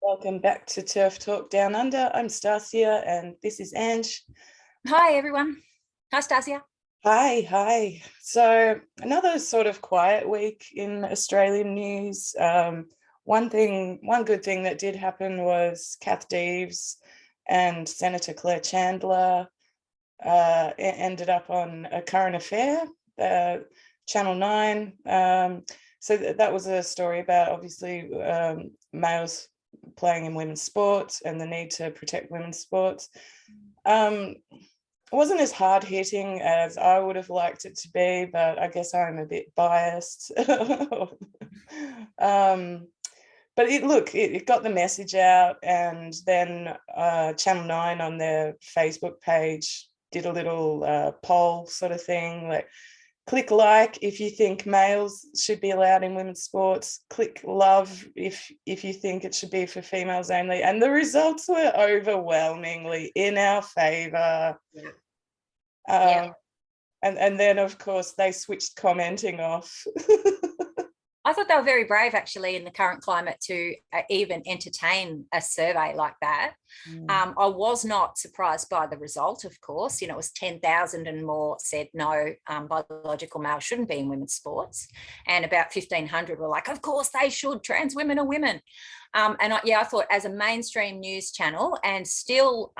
Welcome back to TERF Talk Down Under. I'm Stassja and this is Ange. Hi, everyone. Hi, Stassja. Hi. So another sort of quiet week in Australian news. One good thing that did happen was Kath and Senator Claire Chandler ended up on A Current Affair, Channel 9. So that was a story about obviously males playing in women's sports and the need to protect women's sports. It wasn't as hard-hitting as I would have liked it to be, but I guess I'm a bit biased. But it got the message out, and then Channel 9 on their Facebook page did a little poll sort of thing, like, click like if you think males should be allowed in women's sports, click love if you think it should be for females only, and the results were overwhelmingly in our favor. And then of course they switched commenting off. I thought they were very brave, actually, in the current climate to even entertain a survey like that. I was not surprised by the result, of course. It was 10,000 and more said no, biological males shouldn't be in women's sports. And about 1,500 were like, of course they should, trans women are women. I thought as a mainstream news channel and still,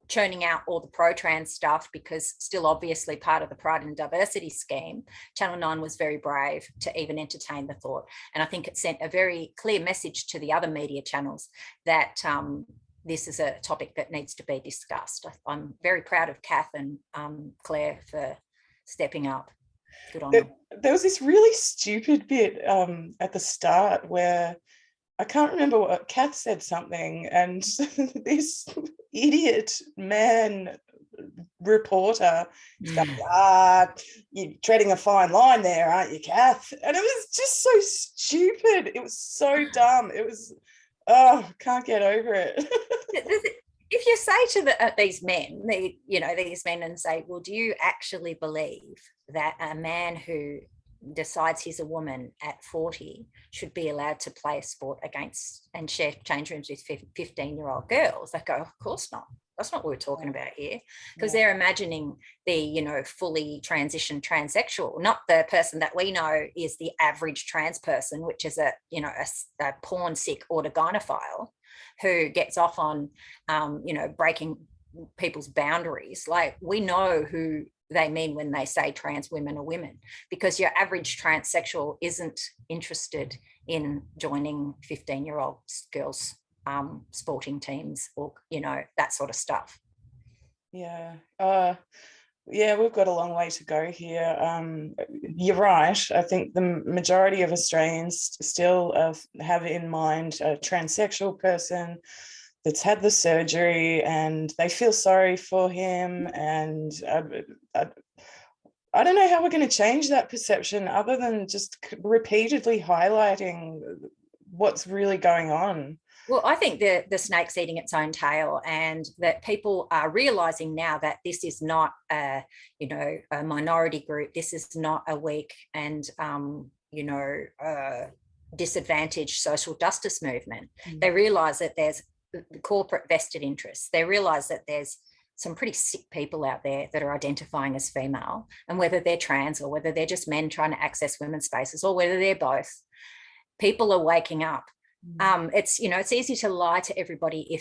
churning out all the pro-trans stuff, because still obviously part of the Pride and Diversity scheme, Channel 9 was very brave to even entertain the thought. And I think it sent a very clear message to the other media channels that this is a topic that needs to be discussed. I'm very proud of Kath and Claire for stepping up. Good on them. There was this really stupid bit at the start where I can't remember what Kath said something, and this idiot man reporter said, you're treading a fine line there, aren't you, Kath? And it was just so stupid. It was so dumb. It was, can't get over it. If you say to these men, these men, and say, well, do you actually believe that a man who decides he's a woman at 40 should be allowed to play a sport against and share change rooms with 15-year-old girls? They go, of course not. That's not what we're talking about here, because they're imagining the, fully transitioned transsexual, not the person that we know is the average trans person, which is a porn sick autogynephile who gets off on, breaking people's boundaries. Like, we know who they mean when they say trans women are women, because your average transsexual isn't interested in joining 15-year-old girls' sporting teams or, that sort of stuff. Yeah. We've got a long way to go here. You're right. I think the majority of Australians still have in mind a transsexual person that's had the surgery and they feel sorry for him. And I don't know how we're going to change that perception other than just repeatedly highlighting what's really going on. Well, I think the snake's eating its own tail, and that people are realising now that this is not a minority group. This is not a weak and, disadvantaged social justice movement. They realise that there's corporate vested interests. They realise that there's some pretty sick people out there that are identifying as female, and whether they're trans or whether they're just men trying to access women's spaces or whether they're both, people are waking up. It's easy to lie to everybody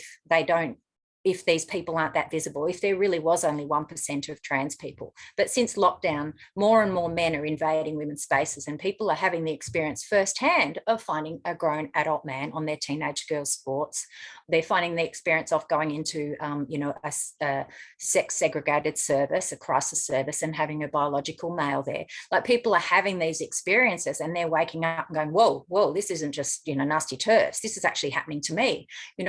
if these people aren't that visible, if there really was only 1% of trans people. But since lockdown, more and more men are invading women's spaces, and people are having the experience firsthand of finding a grown adult man on their teenage girls' sports. They're finding the experience of going into, a sex-segregated service, a crisis service, and having a biological male there. Like, people are having these experiences and they're waking up and going, whoa, this isn't just, nasty TERFs. This is actually happening to me,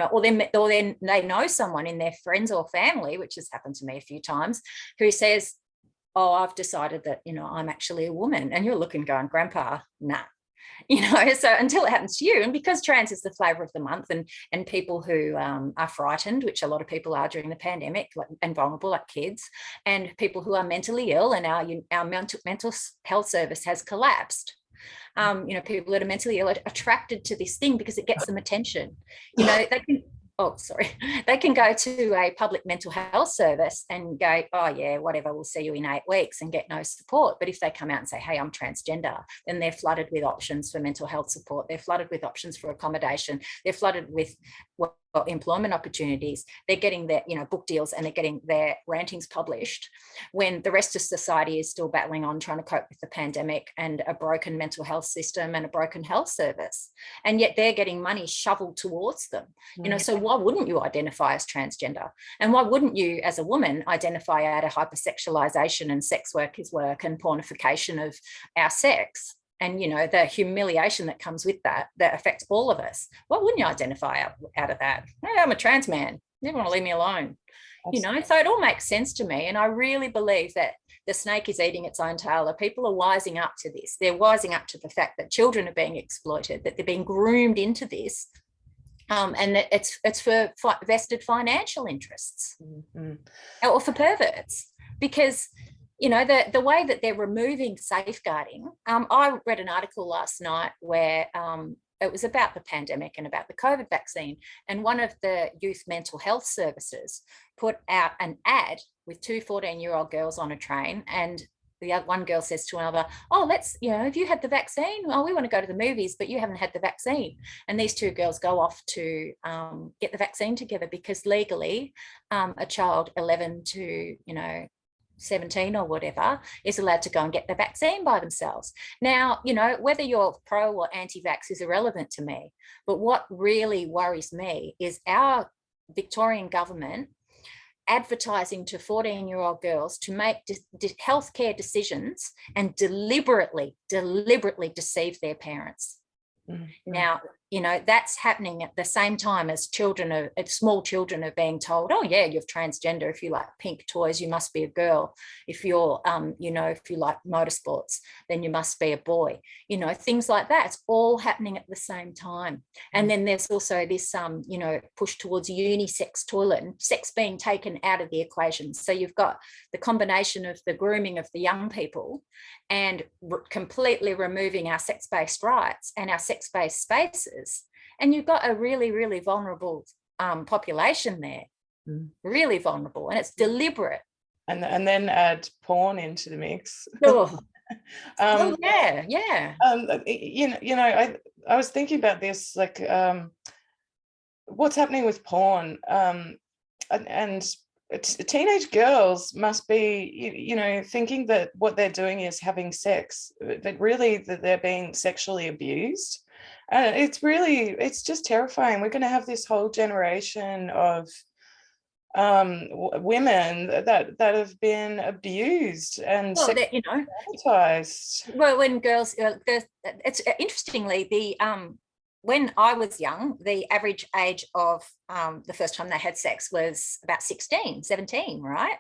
or then they know someone in their friends or family, which has happened to me a few times, who says, oh, I've decided that, I'm actually a woman. And you're looking going, Grandpa, nah. So until it happens to you, and because trans is the flavour of the month, and people who are frightened, which a lot of people are during the pandemic, and vulnerable, like kids, and people who are mentally ill, and our mental health service has collapsed. People that are mentally ill are attracted to this thing because it gets them attention. They can go to a public mental health service and go, oh yeah, whatever, we'll see you in 8 weeks, and get no support. But if they come out and say, hey, I'm transgender, then they're flooded with options for mental health support. They're flooded with options for accommodation. They're flooded with employment opportunities. They're getting their book deals, and they're getting their rantings published, when the rest of society is still battling on, trying to cope with the pandemic and a broken mental health system and a broken health service. And yet they're getting money shoveled towards them. So why wouldn't you identify as transgender? And why wouldn't you, as a woman, identify out of hypersexualization and sex work is work and pornification of our sex? And, the humiliation that comes with that affects all of us. Why wouldn't you identify out of that? Hey, I'm a trans man. You never want to leave me alone. So it all makes sense to me. And I really believe that the snake is eating its own tail. The people are wising up to this. They're wising up to the fact that children are being exploited, that they're being groomed into this. And that it's for vested financial interests, or for perverts. Because the way that they're removing safeguarding. I read an article last night where it was about the pandemic and about the COVID vaccine. And one of the youth mental health services put out an ad with 2 14-year-old girls on a train. And the other one girl says to another, oh, have you had the vaccine? Oh, we want to go to the movies, but you haven't had the vaccine. And these 2 girls go off to get the vaccine together, because legally a child 11 to, 17 or whatever is allowed to go and get the vaccine by themselves. Now, whether you're pro or anti-vax is irrelevant to me. But what really worries me is our Victorian government advertising to 14-year-old girls to make healthcare decisions and deliberately deceive their parents. Now, that's happening at the same time as small children are being told, oh yeah, you're transgender. If you like pink toys, you must be a girl. If you're, if you like motorsports, then you must be a boy. Things like that. It's all happening at the same time. And then there's also this, push towards unisex toilet and sex being taken out of the equation. So you've got the combination of the grooming of the young people and completely removing our sex-based rights and our sex-based spaces. And you've got a really, really vulnerable population there, really vulnerable, and it's deliberate. And then add porn into the mix. Oh, yeah. I was thinking about this, like what's happening with porn, and teenage girls must be, thinking that what they're doing is having sex, but really that they're being sexually abused. And it's just terrifying. We're going to have this whole generation of women that have been abused and traumatized. Well, when girls, it's interestingly when I was young, the average age of the first time they had sex was about 16, 17, right?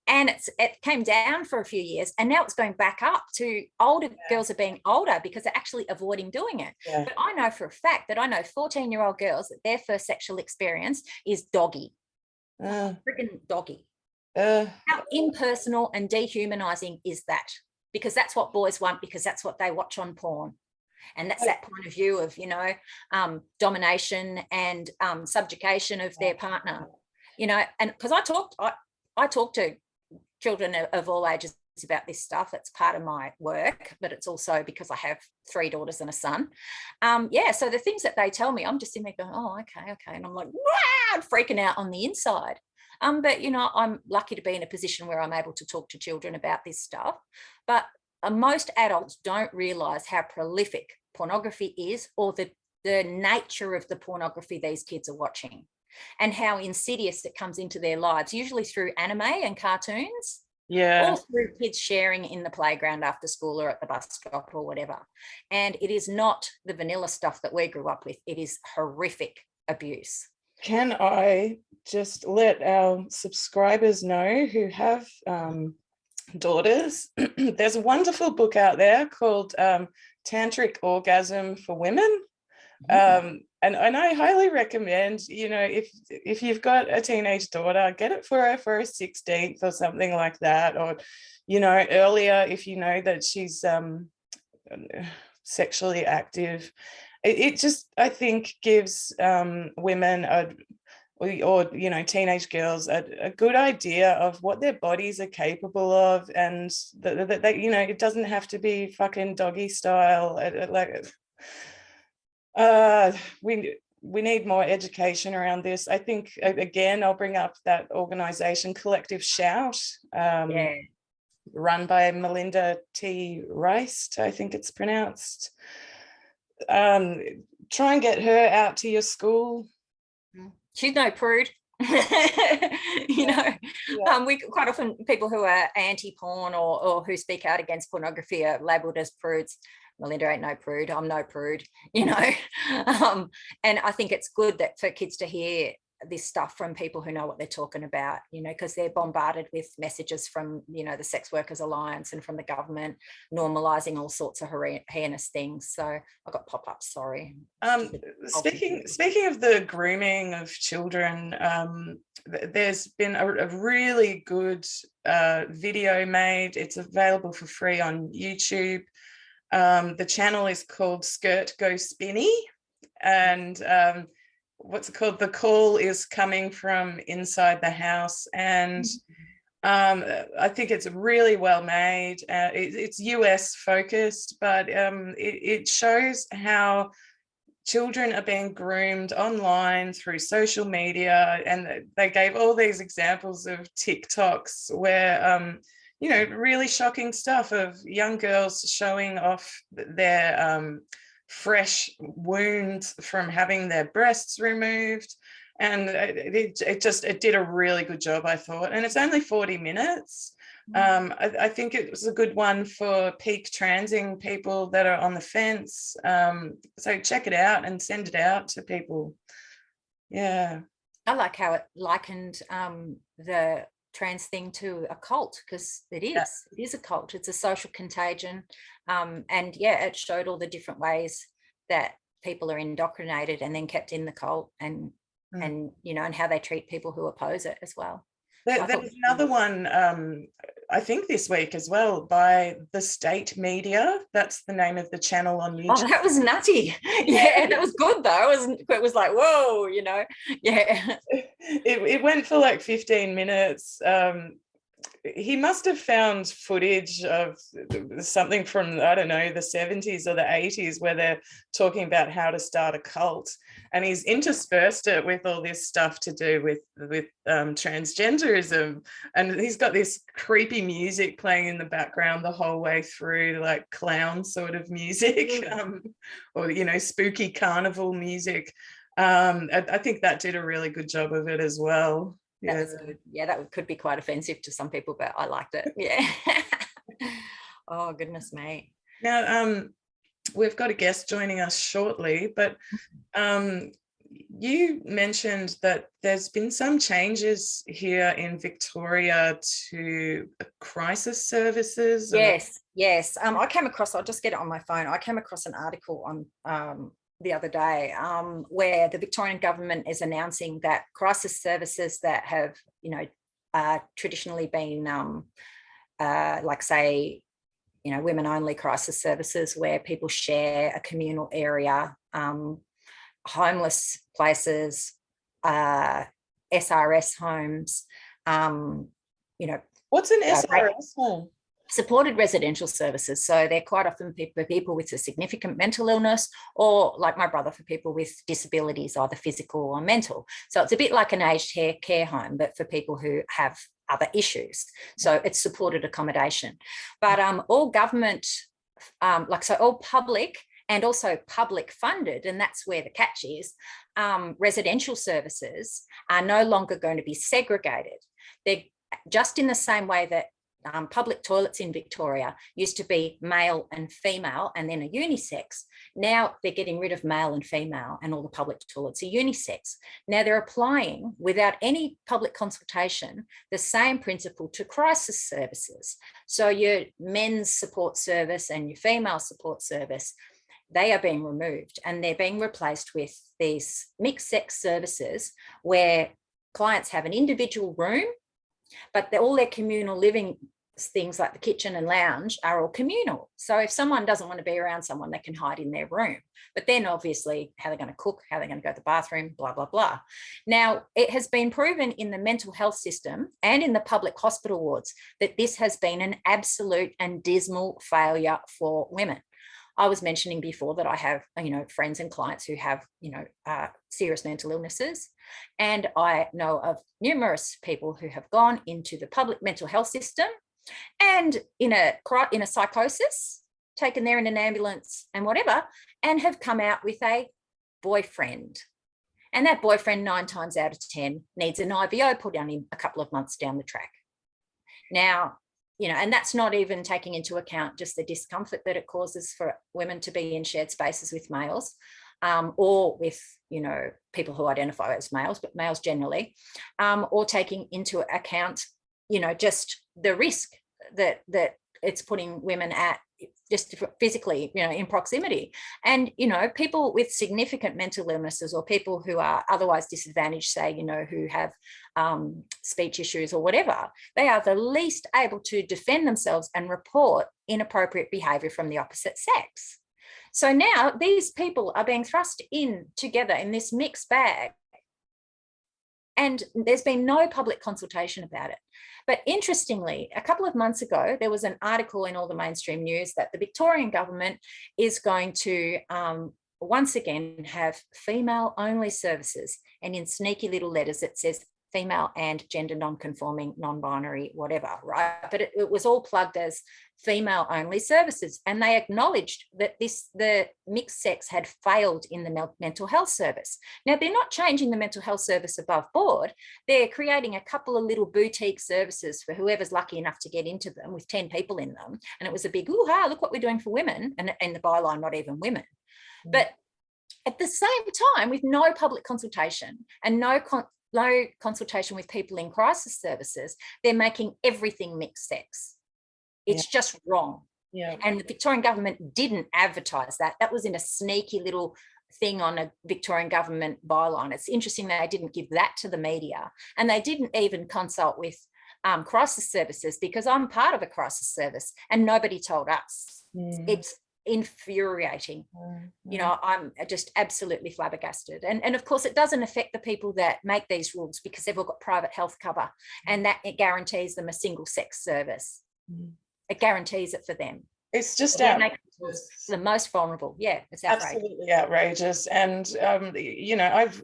And it came down for a few years, and now it's going back up to older girls are being older because they're actually avoiding doing it. Yeah. But I know for a fact that I know 14-year-old girls that their first sexual experience is doggy. Freaking doggy. How impersonal and dehumanizing is that? Because that's what boys want, because that's what they watch on porn. And that's that point of view of, domination and subjugation of their partner, and because I talk to children of all ages about this stuff. It's part of my work, but it's also because I have 3 daughters and a son. So the things that they tell me, I'm just sitting there going, oh, okay. And I'm like, wow, I'm freaking out on the inside. But, I'm lucky to be in a position where I'm able to talk to children about this stuff. But most adults don't realise how prolific pornography is, or the nature of the pornography these kids are watching, and how insidious it comes into their lives, usually through anime and cartoons, or through kids sharing in the playground after school or at the bus stop or whatever. And it is not the vanilla stuff that we grew up with. It is horrific abuse. Can I just let our subscribers know who have daughters? There's a wonderful book out there called Tantric Orgasm for Women. And I highly recommend, if you've got a teenage daughter, get it for her for a 16th or something like that, or, earlier if you know that she's sexually active. It just, I think, gives women or you know, teenage girls a good idea of what their bodies are capable of, and that you know, it doesn't have to be fucking doggy style. Like we need more education around this. I think, again, I'll bring up that organization Collective Shout, run by Melinda T. Rice, I think it's pronounced. Try and get her out to your school. She's no prude. You know, we quite often, people who are anti-porn or who speak out against pornography are labelled as prudes. Melinda ain't no prude. I'm no prude, you know. And I think it's good that for kids to hear this stuff from people who know what they're talking about, you know, because they're bombarded with messages from, you know, the Sex Workers Alliance and from the government normalising all sorts of heinous things. So I got pop-ups, sorry. Speaking of the grooming of children, there's been a really good video made. It's available for free on YouTube. The channel is called Skirt Go Spinny, and what's it called? The call is coming from inside the house, and I think it's really well made. It's US focused, but it shows how children are being groomed online through social media, and they gave all these examples of TikToks where you know, really shocking stuff of young girls showing off their fresh wounds from having their breasts removed, and it did a really good job, I thought. And it's only 40 minutes. I think it was a good one for peak transing people that are on the fence. So check it out and send it out to people. Yeah, I like how it likened the trans thing to a cult, because it is a cult. It's a social contagion. And yeah, it showed all the different ways that people are indoctrinated and then kept in the cult, and you know, and how they treat people who oppose it as well. There's another one, I think this week as well, by The State Media. That's the name of the channel on YouTube. Oh, that was nutty. Yeah, that was good though. It was like, whoa, you know. Yeah. It went for like 15 minutes. He must have found footage of something from, I don't know, the 70s or the 80s, where they're talking about how to start a cult, and he's interspersed it with all this stuff to do with transgenderism, and he's got this creepy music playing in the background the whole way through, like clown sort of music, or, you know, spooky carnival music. I think that did a really good job of it as well. That's good. Yeah, that could be quite offensive to some people, but I liked it. Yeah. Oh, goodness me. Now, we've got a guest joining us shortly, but you mentioned that there's been some changes here in Victoria to crisis services. Yes. I came across, I'll just get it on my phone. I came across an article on the other day, where the Victorian government is announcing that crisis services that have, you know, traditionally been like, say, you know, women only crisis services where people share a communal area, homeless places, SRS homes, you know. What's an SRS home? Supported residential services. So they're quite often people with a significant mental illness, or like my brother, for people with disabilities, either physical or mental. So it's a bit like an aged care home, but for people who have other issues. So it's supported accommodation. But all government, all public and also public funded, and that's where the catch is, residential services are no longer going to be segregated. They're just in the same way that public toilets in Victoria used to be male and female and then a unisex. Now they're getting rid of male and female, and all the public toilets are unisex. Now they're applying, without any public consultation, the same principle to crisis services. So your men's support service and your female support service, they are being removed, and they're being replaced with these mixed sex services where clients have an individual room, but all their communal living things like the kitchen and lounge are all communal. So if someone doesn't want to be around someone, they can hide in their room. But then obviously how they're going to cook, how they're going to go to the bathroom, blah, blah, blah. Now, it has been proven in the mental health system and in the public hospital wards that this has been an absolute and dismal failure for women. I was mentioning before that I have, friends and clients who have, serious mental illnesses. And I know of numerous people who have gone into the public mental health system and in a psychosis, taken there in an ambulance and whatever, and have come out with a boyfriend. And that boyfriend 9 times out of 10 needs an IVO put on him a couple of months down the track. Now, and that's not even taking into account just the discomfort that it causes for women to be in shared spaces with males, or with, people who identify as males, but males generally, or taking into account, just the risk that it's putting women at just physically, in proximity. And, people with significant mental illnesses or people who are otherwise disadvantaged, say, who have speech issues or whatever, they are the least able to defend themselves and report inappropriate behavior from the opposite sex. So now these people are being thrust in together in this mixed bag. And there's been no public consultation about it. But interestingly, a couple of months ago, there was an article in all the mainstream news that the Victorian government is going to once again have female-only services. And in sneaky little letters, it says female and gender non-conforming, non-binary, whatever, right? But it was all plugged as female-only services. And they acknowledged that the mixed sex had failed in the mental health service. Now, they're not changing the mental health service above board. They're creating a couple of little boutique services for whoever's lucky enough to get into them with 10 people in them. And it was a big, ooh-ha, look what we're doing for women. And the byline, not even women. Mm. But at the same time, with no public consultation and no consultation with people in crisis services, they're making everything mixed sex. It's just wrong. Yeah. And the Victorian government didn't advertise that. That was in a sneaky little thing on a Victorian government byline. It's interesting that they didn't give that to the media, and they didn't even consult with crisis services, because I'm part of a crisis service and nobody told us. It's infuriating. I'm just absolutely flabbergasted. And of course, it doesn't affect the people that make these rules, because they've all got private health cover, and that it guarantees them a single sex service. It guarantees it for them. It's just outrageous. The most vulnerable. Yeah, it's outrageous. Absolutely outrageous. And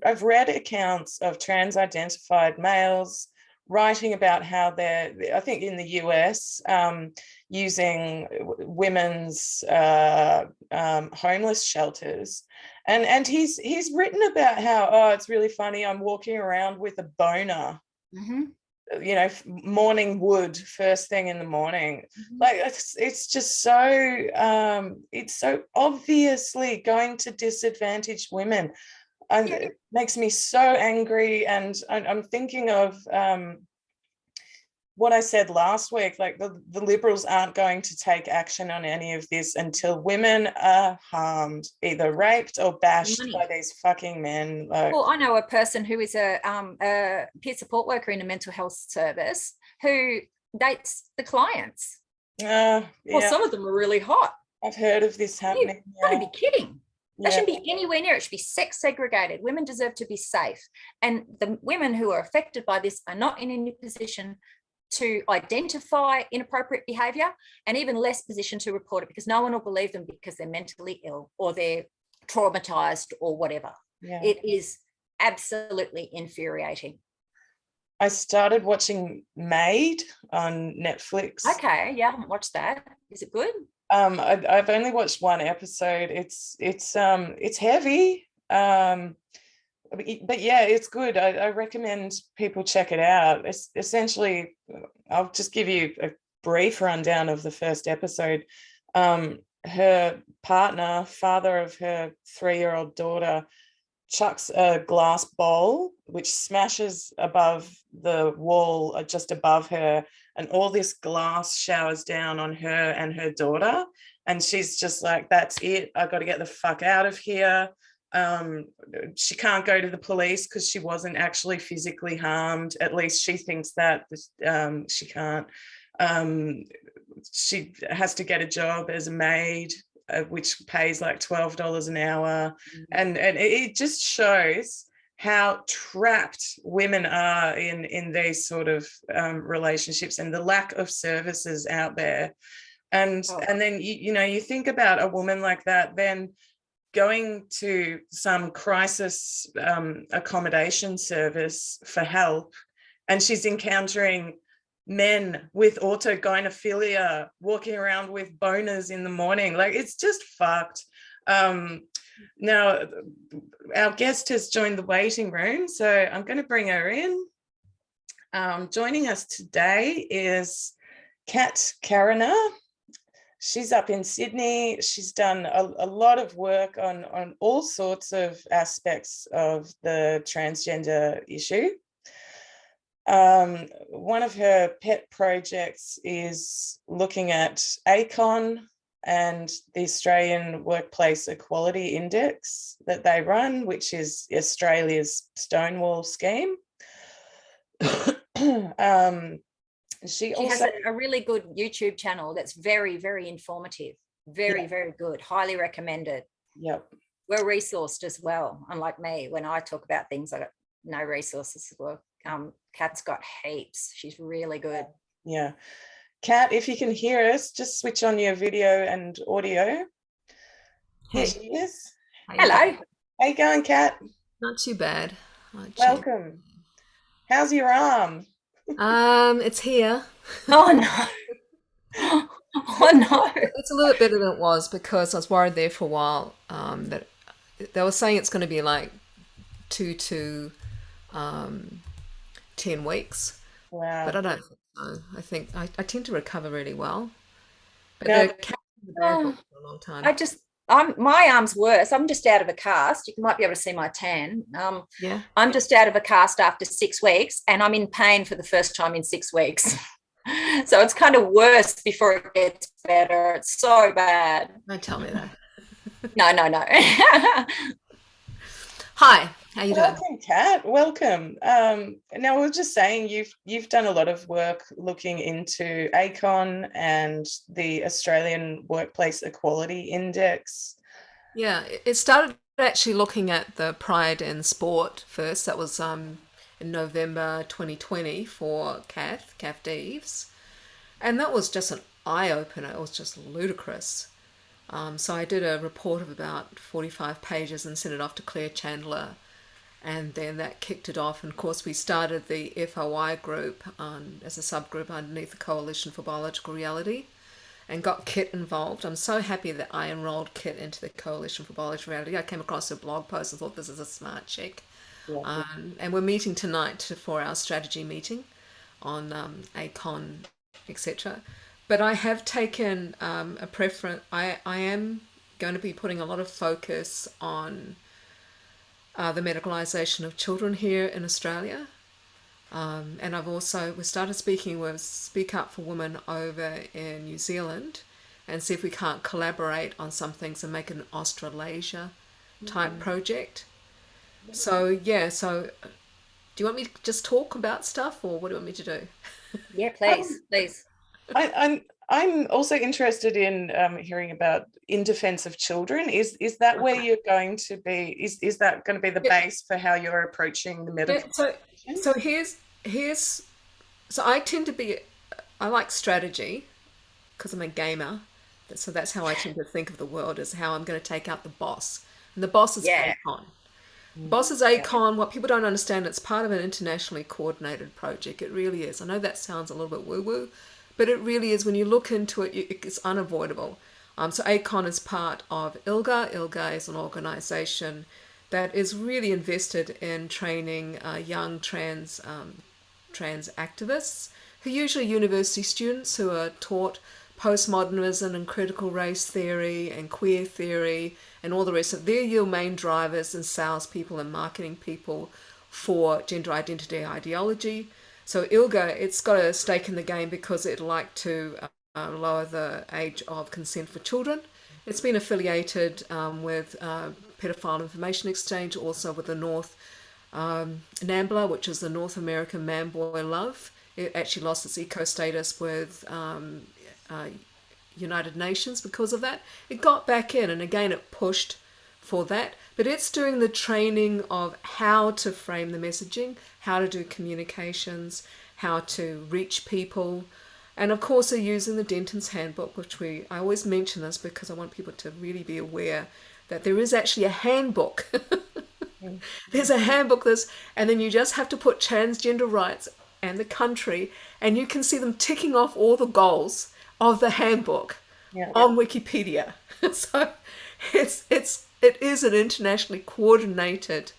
I've read accounts of trans-identified males writing about how they're, I think in the US, using women's homeless shelters. And he's written about how, it's really funny, I'm walking around with a boner. Mm-hmm. Morning wood first thing in the morning. Mm-hmm. Like it's just so it's so obviously going to disadvantage women. And it makes me so angry. And I'm thinking of what I said last week, like the Liberals aren't going to take action on any of this until women are harmed, either raped or bashed by these fucking men. Well, I know a person who is a peer support worker in a mental health service who dates the clients. Well, some of them are really hot. I've heard of this happening. You've got to be kidding. They shouldn't be anywhere near it. It should be sex segregated. Women deserve to be safe. And the women who are affected by this are not in any position to identify inappropriate behaviour, and even less position to report it, because no one will believe them because they're mentally ill or they're traumatised or whatever. Yeah. It is absolutely infuriating. I started watching Maid on Netflix. Okay, yeah, I haven't watched that. Is it good? I've only watched one episode. It's heavy, but yeah, it's good. I recommend people check it out. It's essentially, I'll just give you a brief rundown of the first episode. Her partner, father of her 3-year-old daughter, chucks a glass bowl which smashes above the wall just above her, and all this glass showers down on her and her daughter, and she's just like, that's it, I've got to get the fuck out of here. She can't go to the police because she wasn't actually physically harmed. At least she thinks that she can't. She has to get a job as a maid, which pays like $12 an hour. And it just shows how trapped women are in these sort of relationships, and the lack of services out there. And then you think about a woman like that then going to some crisis accommodation service for help, and she's encountering men with autogynephilia walking around with boners in the morning. Like, it's just fucked. Now our guest has joined the waiting room, so I'm going to bring her in. Joining us today is Kath Karena. She's up in Sydney. She's done a lot of work on all sorts of aspects of the transgender issue. One of her pet projects is looking at ACON and the Australian Workplace Equality Index that they run, which is Australia's Stonewall scheme. She also has a really good YouTube channel that's very, very informative, very good, highly recommended. Yep. We're resourced as well, unlike me. When I talk about things, I got no resources as well. Kath's got heaps. She's really good. Yeah. Kath, if you can hear us, just switch on your video and audio. Here she is. Hello. How you going, Kath? Not too bad. Welcome. How's your arm? It's here. Oh no. Oh no. It's a little bit better than it was, because I was worried there for a while that they were saying it's going to be like 2 to 10 weeks. Wow. But I don't think so. I think I tend to recover really well. But No, for a long time. My arm's worse. I'm just out of a cast. You might be able to see my tan. Yeah. I'm just out of a cast after 6 weeks, and I'm in pain for the first time in 6 weeks. So it's kind of worse before it gets better. It's so bad. Don't tell me that. No. Hi, how you doing? Welcome, Kath. Welcome. Now, we were just saying you've done a lot of work looking into ACON and the Australian Workplace Equality Index. Yeah, it started actually looking at the Pride in Sport first. That was in November 2020 for Kath Deves. And that was just an eye-opener. It was just ludicrous. So I did a report of about 45 pages and sent it off to Claire Chandler. And then that kicked it off. And of course, we started the FOI group as a subgroup underneath the Coalition for Biological Reality, and got Kit involved. I'm so happy that I enrolled Kit into the Coalition for Biological Reality. I came across a blog post and thought, this is a smart chick. Yeah. And we're meeting tonight for our strategy meeting on ACON, etc. But I have taken a preference. I am going to be putting a lot of focus on the medicalisation of children here in Australia. And we started speaking with Speak Up for Women over in New Zealand, and see if we can't collaborate on some things and make an Australasia type project. So do you want me to just talk about stuff, or what do you want me to do? Yeah, please. I'm also interested in hearing about In Defence of Children. Is that where you're going to be? Is that going to be the base for how you're approaching the medical? So I tend to be, I like strategy because I'm a gamer. So that's how I tend to think of the world, is how I'm going to take out the boss. And the boss is ACON. Boss is ACON. What people don't understand, it's part of an internationally coordinated project. It really is. I know that sounds a little bit woo-woo, but it really is. When you look into it, it's unavoidable. So ACON is part of ILGA. ILGA is an organisation that is really invested in training young trans activists, who are usually university students who are taught postmodernism and critical race theory and queer theory and all the rest of it. They're your main drivers and salespeople and marketing people for gender identity ideology. So ILGA, it's got a stake in the game because it'd like to lower the age of consent for children. It's been affiliated with Pedophile Information Exchange, also with the North NAMBLA, which is the North American Man-Boy Love It actually lost its eco status with United Nations because of that. It got back in, and again it pushed for that, but it's doing the training of how to frame the messaging, how to do communications, how to reach people, and of course they're using the Denton's Handbook, which I always mention this because I want people to really be aware that there is actually a handbook. There's a handbook, and then you just have to put transgender rights and the country, and you can see them ticking off all the goals of the handbook on Wikipedia. So it is an internationally coordinated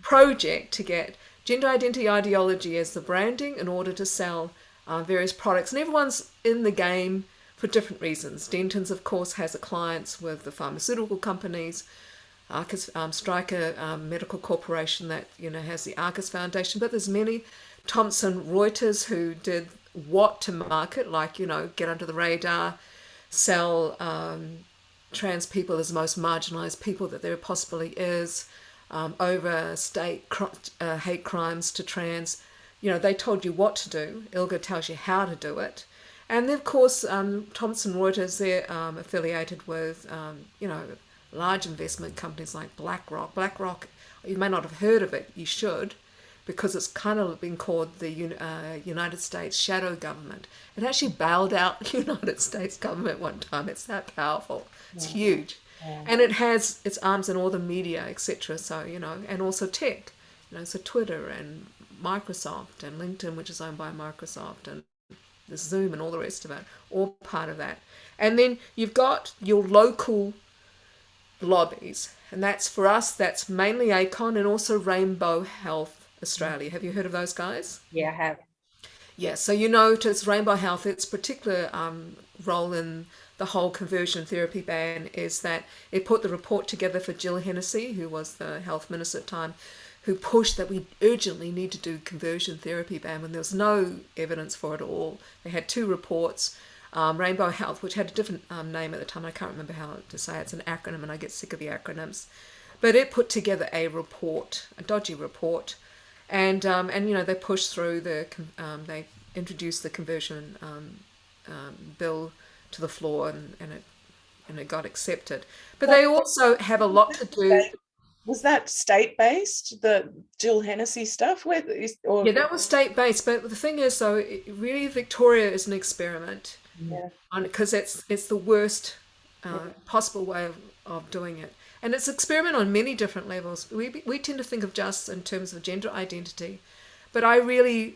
project to get gender identity ideology as the branding in order to sell various products. And everyone's in the game for different reasons. Denton's, of course, has clients with the pharmaceutical companies, Arcus, Stryker Medical Corporation that has the Arcus Foundation, but there's many. Thomson Reuters, who did what to market, like get under the radar, sell trans people as the most marginalized people that there possibly is, overstate hate crimes to trans. They told you what to do. ILGA tells you how to do it. And then, of course, Thomson Reuters, they're affiliated with, large investment companies like BlackRock. BlackRock, you may not have heard of it, you should, because it's kind of been called the United States shadow government. It actually bailed out the United States government one time. It's that powerful. It's huge. Yeah. And it has its arms in all the media, etc. So, and also tech. So Twitter and Microsoft and LinkedIn, which is owned by Microsoft, and the Zoom and all the rest of it, all part of that. And then you've got your local lobbies, and that's, for us, that's mainly ACON and also Rainbow Health Australia. Have you heard of those guys? Yeah, I have. Yeah, so it's Rainbow Health, its particular role in the whole conversion therapy ban is that it put the report together for Jill Hennessy, who was the health minister at the time, who pushed that we urgently need to do conversion therapy ban when there was no evidence for it at all. They had two reports, Rainbow Health, which had a different name at the time. I can't remember how to say it. It's an acronym and I get sick of the acronyms. But it put together a report, a dodgy report, and they pushed through they introduced the conversion bill to the floor, and it got accepted. But they also have a lot to do. Was that state-based, the Jill Hennessy stuff? Yeah, that was state-based. But the thing is, though, really Victoria is an experiment, because it's the worst possible way of doing it. And it's an experiment on many different levels. We tend to think of just in terms of gender identity, but I really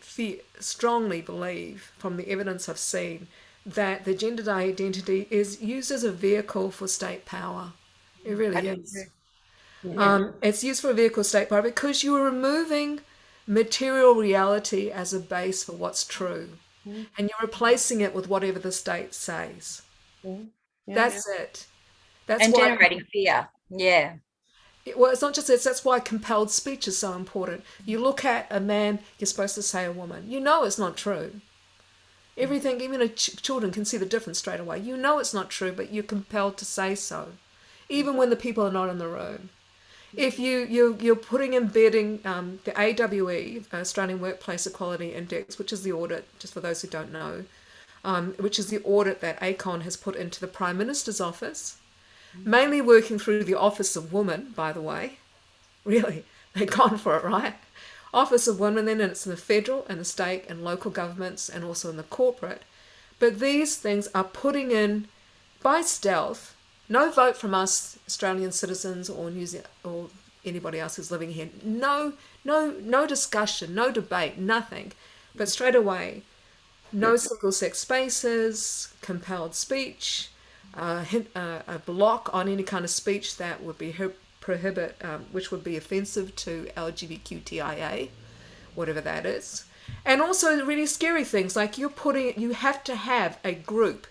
strongly believe, from the evidence I've seen, that the gender identity is used as a vehicle for state power. It really is. Yeah. It's used for a vehicle of state power because you are removing material reality as a base for what's true, and you're replacing it with whatever the state says. That's it. That's and generating fear. Yeah. Well, it's not just this. That's why compelled speech is so important. You look at a man, you're supposed to say a woman. It's not true. Everything, even children can see the difference straight away. It's not true, but you're compelled to say so, even when the people are not in the room. If you're embedding the AWEI, Australian Workplace Equality Index, which is the audit, just for those who don't know, which is the audit that ACON has put into the Prime Minister's office, mainly working through the Office of Women, by the way. Really, they've gone for it, right? Office of Women, then, and it's in the federal and the state and local governments and also in the corporate. But these things are putting in, by stealth, no vote from us Australian citizens or New Zealand or anybody else who's living here. No discussion, no debate, nothing. But straight away, no single-sex spaces, compelled speech, a block on any kind of speech that would be which would be offensive to LGBTQIA, whatever that is. And also really scary things like you have to have a group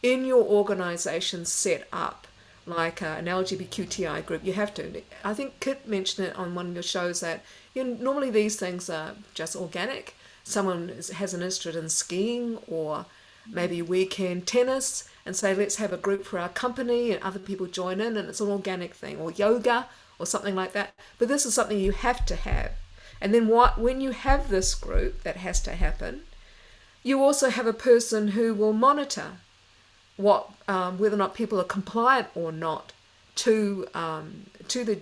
in your organization set up, like an LGBTQI group. You have to. I think Kit mentioned it on one of your shows that normally these things are just organic. Someone has an interest in skiing or maybe weekend tennis and say, let's have a group for our company, and other people join in, and it's an organic thing, or yoga or something like that. But this is something you have to have. And then when you have this group, that has to happen, you also have a person who will monitor what whether or not people are compliant or not to the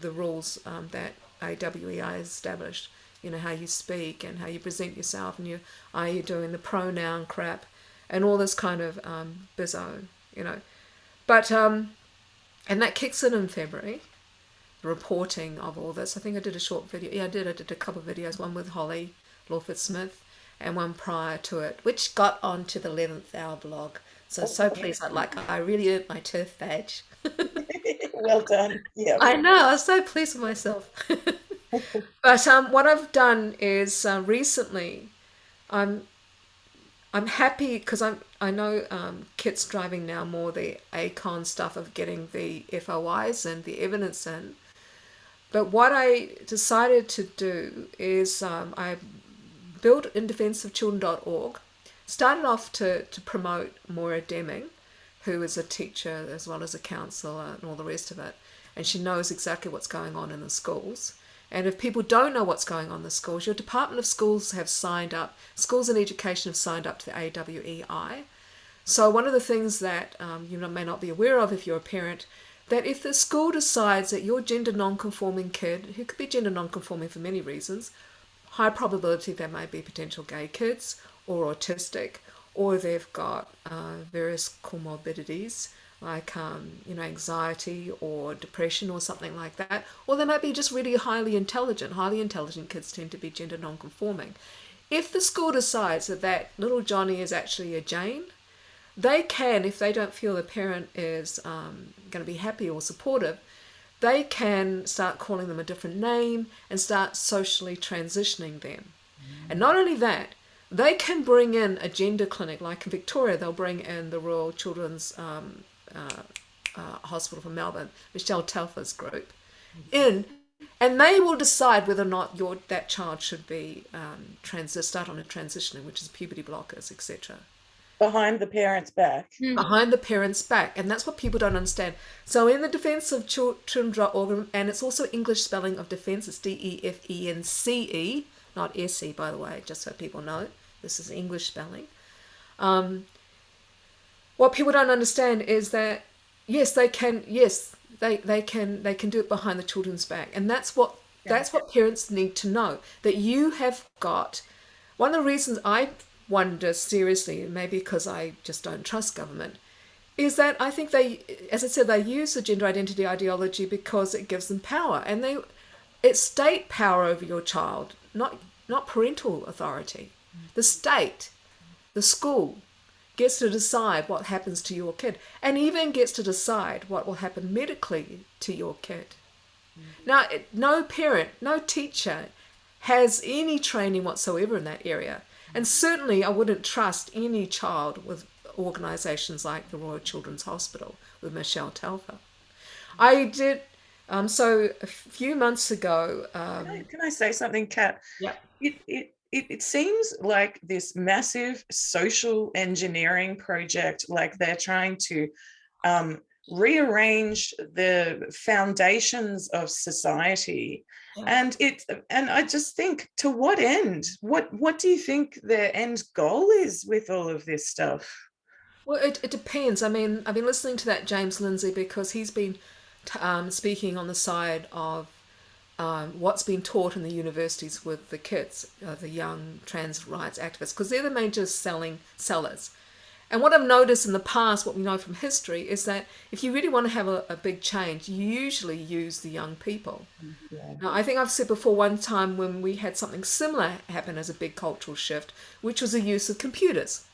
rules that AWEI has established. You know, how you speak and how you present yourself, and are you doing the pronoun crap and all this kind of bizzo, you know. But and that kicks in February, the reporting of all this. I think I did a short video. Yeah, I did a couple of videos, one with Holly Lawford Smith and one prior to it, which got onto the 11th hour blog. So pleased. I really earned my TERF badge. Well done. Yeah. I know. I was so pleased with myself. But what I've done is recently, I'm happy because I know Kit's driving now more the ACON stuff of getting the FOIs and the evidence in. But what I decided to do is I built indefenseofchildren.org. Started off to promote Moira Deming, who is a teacher as well as a counsellor and all the rest of it. And she knows exactly what's going on in the schools. And if people don't know what's going on in the schools, your Department of Schools have signed up, Schools and Education have signed up to the AWEI. So one of the things that you may not be aware of if you're a parent, that if the school decides that your gender non-conforming kid, who could be gender non-conforming for many reasons, high probability they may be potential gay kids or autistic, or they've got various comorbidities like anxiety or depression or something like that, or they might be just really highly intelligent. Highly intelligent kids tend to be gender non-conforming. If the school decides that little Johnny is actually a Jane, they can, if they don't feel the parent is going to be happy or supportive, they can start calling them a different name and start socially transitioning them. And not only that, they can bring in a gender clinic. Like in Victoria, they'll bring in the Royal Children's Hospital from Melbourne, Michelle Telfer's group, in, and they will decide whether or not that child should be start on a transitioning, which is puberty blockers, etc. Behind the parents' back. Behind the parents' back. And that's what people don't understand. So in the Defence of Children, and it's also English spelling of defence, it's DEFENCE, not SE, by the way, just so people know. This is English spelling. What people don't understand is that, yes, they can do it behind the children's back. And that's what parents need to know, that you have got, one of the reasons I wonder seriously, maybe because I just don't trust government, is that I think they, as I said, they use the gender identity ideology because it gives them power, and it's state power over your child, not parental authority. The state, the school, gets to decide what happens to your kid, and even gets to decide what will happen medically to your kid. Now, no parent, no teacher has any training whatsoever in that area. And certainly I wouldn't trust any child with organisations like the Royal Children's Hospital with Michelle Telfer. I did, so a few months ago... Can I say something, Kat? Yeah. It seems like this massive social engineering project, like they're trying to rearrange the foundations of society. Yeah. And I just think, to what end? What do you think their end goal is with all of this stuff? Well, it depends. I mean, I've been listening to that James Lindsay because he's been speaking on the side of what's been taught in the universities with the kids, the young trans rights activists, because they're the major sellers. And what I've noticed in the past, what we know from history, is that if you really want to have a big change, you usually use the young people. Yeah. Now, I think I've said before, one time when we had something similar happen as a big cultural shift, which was the use of computers.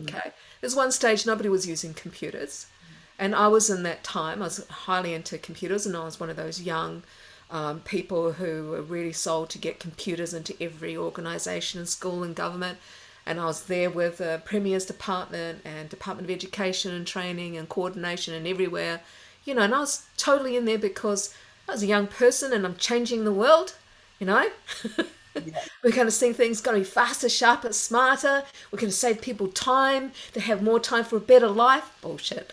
Okay, there's one stage nobody was using computers, and I was in that time. I was highly into computers, and I was one of those young people who were really sold to get computers into every organisation and school and government. And I was there with the Premier's Department and Department of Education and Training and Coordination and everywhere, and I was totally in there because I was a young person and I'm changing the world, Yeah. We're going to see things going to be faster, sharper, smarter. We're going to save people time. They have more time for a better life. Bullshit.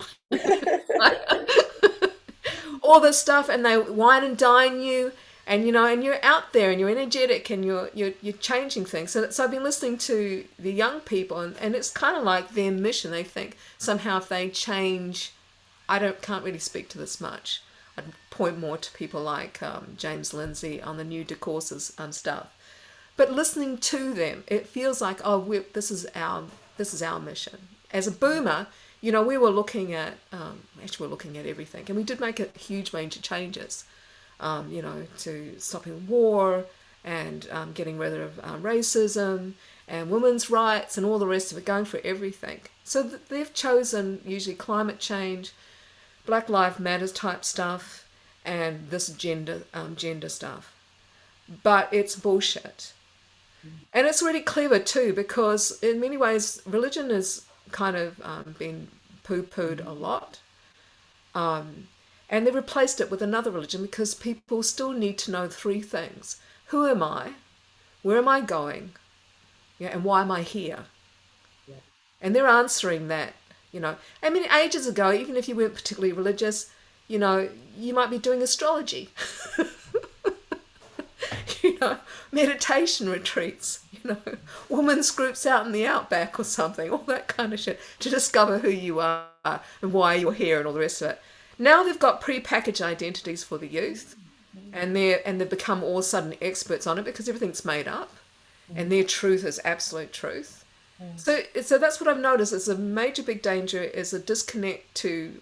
All this stuff, and they wine and dine you. and and you're out there and you're energetic and you're changing things. So I've been listening to the young people, and it's kind of like their mission. They think somehow if they change, can't really speak to this much. I'd point more to people like James Lindsay on the new discourses stuff. But listening to them, it feels like, this is our mission. As a boomer, we were looking at everything, and we did make a huge range of changes, to stopping war and getting rid of racism and women's rights and all the rest of it, going for everything. So they've chosen usually climate change, Black Lives Matter type stuff, and this gender stuff. But it's bullshit. And it's really clever too, because in many ways religion has kind of been poo-pooed a lot. And they replaced it with another religion because people still need to know three things. Who am I? Where am I going? Yeah, and why am I here? Yeah. And they're answering that, I mean, ages ago, even if you weren't particularly religious, you might be doing astrology. Meditation retreats, women's groups out in the outback or something, all that kind of shit, to discover who you are and why you're here and all the rest of it. Now they've got pre-packaged identities for the youth, and they've become all of a sudden experts on it because everything's made up, and their truth is absolute truth. So that's what I've noticed is a major big danger is a disconnect to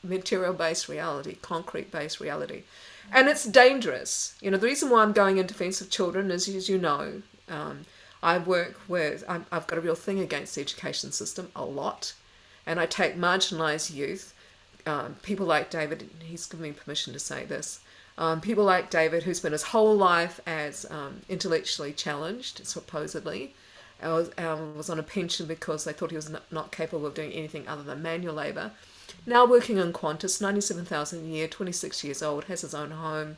material-based reality, concrete-based reality. And it's dangerous. The reason why I'm going in defense of children is, as I've got a real thing against the education system a lot. And I take marginalised youth, people like David, he's given me permission to say this, people like David, who spent his whole life as intellectually challenged, supposedly, was on a pension because they thought he was not capable of doing anything other than manual labour. Now working in Qantas, 97,000 a year, 26 years old, has his own home,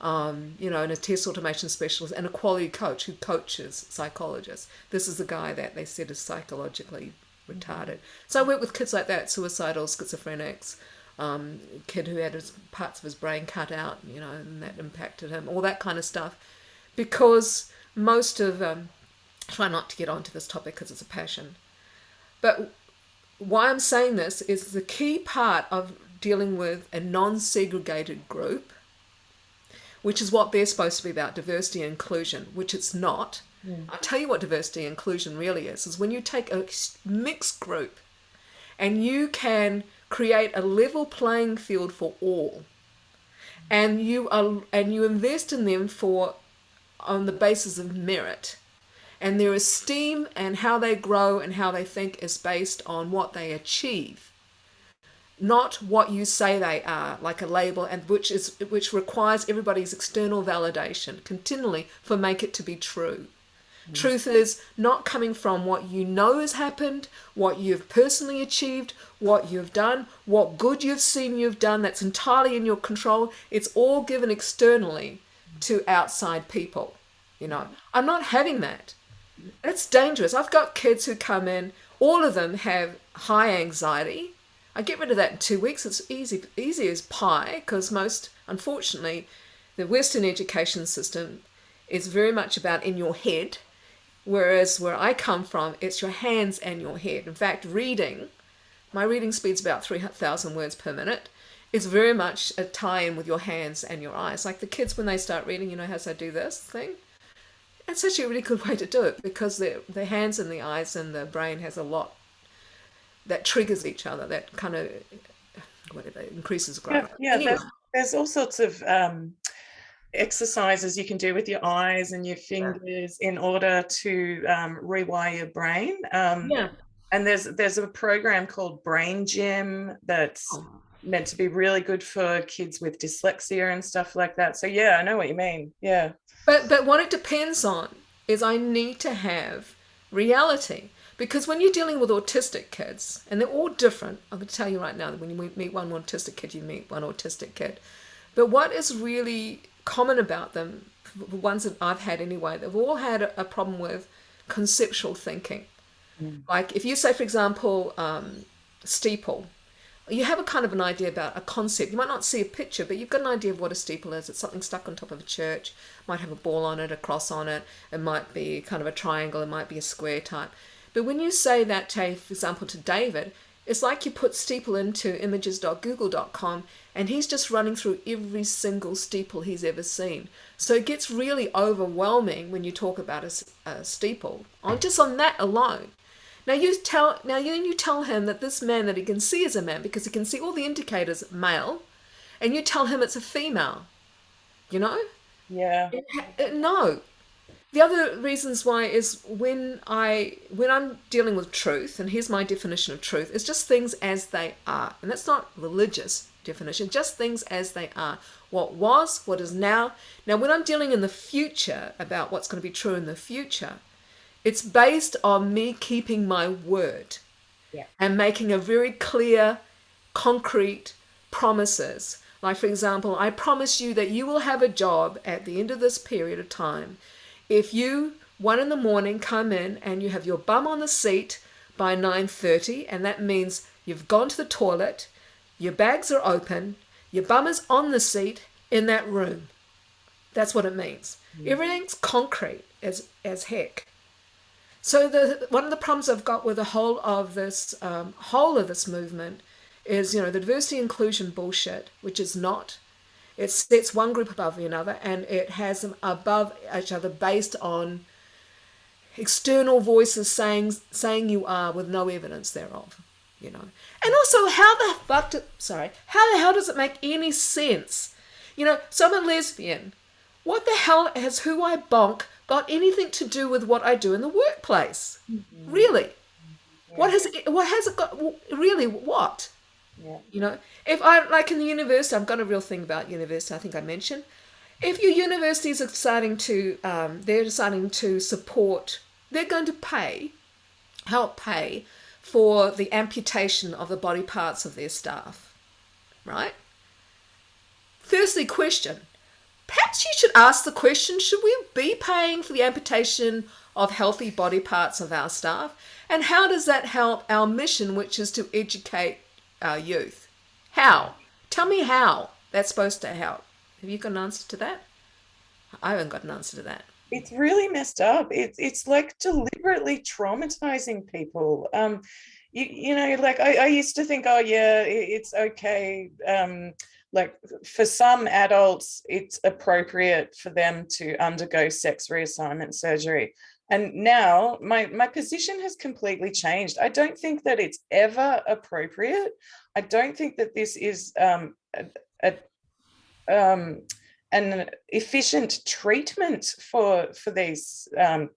and a test automation specialist and a quality coach who coaches psychologists. This is the guy that they said is psychologically retarded. So I work with kids like that, suicidal, schizophrenics, kid who had parts of his brain cut out, and that impacted him, all that kind of stuff. Because most of, try not to get onto this topic because it's a passion, but why I'm saying this is the key part of dealing with a non-segregated group, which is what they're supposed to be about, diversity and inclusion, which it's not. I'll tell you what diversity and inclusion really is when you take a mixed group and you can create a level playing field for all, and you invest in them on the basis of merit. And their esteem and how they grow and how they think is based on what they achieve, not what you say they are, like a label, and which requires everybody's external validation continually for make it to be true. Truth is not coming from what you know has happened, what you've personally achieved, what you've done, what good you've seen you've done that's entirely in your control. It's all given externally to outside people. I'm not having that. It's dangerous. I've got kids who come in, all of them have high anxiety. I get rid of that in 2 weeks. It's easy as pie, because unfortunately, the Western education system is very much about in your head, whereas where I come from, it's your hands and your head. In fact, my reading speed's about 3,000 words per minute. It's very much a tie-in with your hands and your eyes. Like the kids, when they start reading, how to do this thing? It's actually a really good way to do it because the hands and the eyes and the brain has a lot that triggers each other, that kind of, increases growth. Yeah, anyway. There's all sorts of exercises you can do with your eyes and your fingers in order to rewire your brain. And there's a program called Brain Gym that's meant to be really good for kids with dyslexia and stuff like that. So yeah, I know what you mean. Yeah. But what it depends on is I need to have reality. Because when you're dealing with autistic kids, and they're all different, I'm going to tell you right now that when you meet one autistic kid, you meet one autistic kid. But what is really common about them, the ones that I've had anyway, they've all had a problem with conceptual thinking. Like if you say, for example, steeple, you have a kind of an idea about a concept. You might not see a picture, but you've got an idea of what a steeple is. It's something stuck on top of a church. It might have a ball on it, a cross on it. It might be kind of a triangle. It might be a square type. But when you say that, for example, to David, it's like you put steeple into images.google.com and he's just running through every single steeple he's ever seen. So it gets really overwhelming when you talk about a steeple, just on that alone. Now you tell him that this man that he can see is a man because he can see all the indicators male, and you tell him it's a female. You know? Yeah. No. The other reasons why is when I'm dealing with truth, and here's my definition of truth, it's just things as they are. And that's not religious definition, just things as they are. What was, what is now. Now, when I'm dealing in the future about what's going to be true in the future, it's based on me keeping my word and making a very clear, concrete promises. Like, for example, I promise you that you will have a job at the end of this period of time if you, 1 a.m, come in and you have your bum on the seat by 9:30, and that means you've gone to the toilet, your bags are open, your bum is on the seat in that room. That's what it means. Everything's concrete as heck. So one of the problems I've got with the whole of this movement is, the diversity inclusion bullshit, which is not. It sets one group above the other, and it has them above each other based on external voices saying you are with no evidence thereof, And also, how the hell does it make any sense? So I'm a lesbian. What the hell has who I bonk got anything to do with what I do in the workplace? Mm-hmm. Really? Yeah. What has it got? Really, what? Yeah. If I, like in the university, I've got a real thing about university, I think I mentioned. If your universities are deciding to support, they're going to help pay for the amputation of the body parts of their staff, right? Firstly, question. Perhaps you should ask the question, should we be paying for the amputation of healthy body parts of our staff? And how does that help our mission, which is to educate our youth? How? Tell me how that's supposed to help. Have you got an answer to that? I haven't got an answer to that. It's really messed up. It's like deliberately traumatizing people. Like I used to think, oh yeah, it's okay. Like for some adults, it's appropriate for them to undergo sex reassignment surgery. And now my position has completely changed. I don't think that it's ever appropriate. I don't think that this is an efficient treatment for these